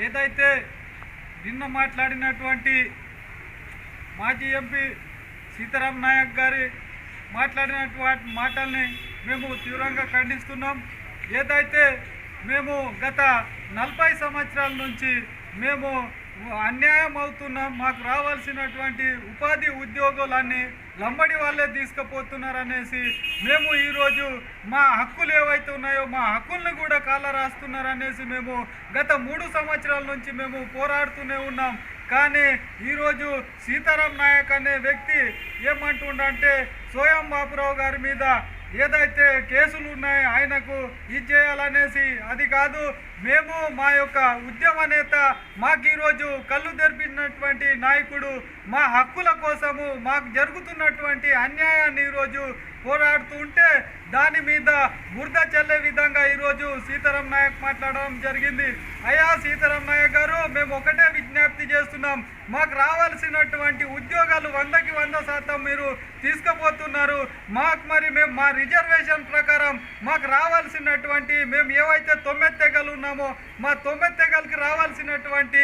ఏదైతే నిన్న మాట్లాడినటువంటి మాజీ ఎంపీ సీతారాం నాయక్ గారి మాట్లాడినటువంటి మాటల్ని మేము తీవ్రంగా ఖండిస్తున్నాం. ఏదైతే మేము గత 40 సంవత్సరాల నుంచి మేము అన్యాయం అవుతున్నాం, మాకు రావాల్సినటువంటి ఉపాధి ఉద్యోగాలన్నీ లంబడి వాళ్ళే తీసుకుపోతున్నారనేసి మేము ఈరోజు మా హక్కులు ఏవైతే ఉన్నాయో మా హక్కుల్ని కూడా కాల రాస్తున్నారనేసి మేము గత 3 సంవత్సరాల నుంచి మేము పోరాడుతూనే ఉన్నాం. కానీ ఈరోజు సీతారాం నాయక్ అనే వ్యక్తి ఏమంటుండంటే సోయం బాపురావు గారి మీద ఏదైతే కేసులు ఉన్నాయో ఆయనకు ఇది చేయాలనేసి, అది కాదు మేము మా యొక్క ఉద్యమ నేత మాకు ఈరోజు కళ్ళు తెరిపినటువంటి నాయకుడు మా హక్కుల కోసము మాకు జరుగుతున్నటువంటి అన్యాయాన్ని ఈరోజు పోరాడుతూ ఉంటే దాని మీద బురద చల్లే విధంగా ఈరోజు సీతారాం నాయక్ మాట్లాడడం జరిగింది. అయ్యా సీతారాం నాయక్ గారు, మేము ఒకటే విజ్ఞప్తి చేస్తున్నాం, మాకు రావాల్సినటువంటి ఉద్యోగాలు 100కి 100% మీరు తీసుకుపోతున్నారు. మాకు మేము మా రిజర్వేషన్ ప్రకారం మాకు రావాల్సినటువంటి మేము ఏవైతే 9 తెగలు ఉన్నామో మా 9 తెగలకి రావాల్సినటువంటి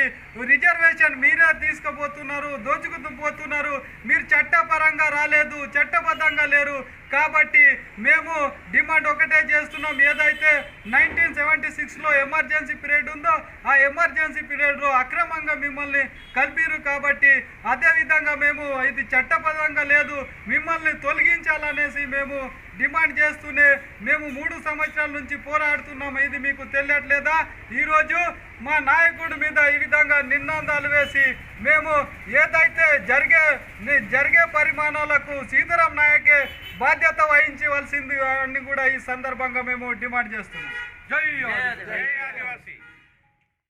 రిజర్వేషన్ మీరే తీసుకుపోతున్నారు, దోచుకుతూ పోతున్నారు. మీరు చట్టపరంగా రాలేదు, చట్టబద్ధంగా లేరు. కాబట్టి మేము డిమాండ్ ఒకటే చేస్తున్నాం, ఏదైతే 1976లో ఎమర్జెన్సీ పీరియడ్ ఉందో ఆ ఎమర్జెన్సీ పీరియడ్లో అక్రమంగా మిమ్మల్ని కలిపిరు. కాబట్టి అదేవిధంగా మేము ఇది చట్టబద్ధంగా లేదు, మిమ్మల్ని తొలగించాలనేసి మేము డిమాండ్ చేస్తూనే మేము 3 సంవత్సరాల నుంచి పోరాడుతున్నాము. ఇది మీకు తెలియట్లేదా? ఈరోజు మా నాయకుడి మీద ఈ విధంగా నిందాలు వేసి మేము ఏదైతే జరిగే పరిమాణాలకు సీతారాం నాయకే బాధ్యత వహించవలసింది అని కూడా ఈ సందర్భంగా మేము డిమాండ్ చేస్తున్నాం. జై ఆదివాసీ.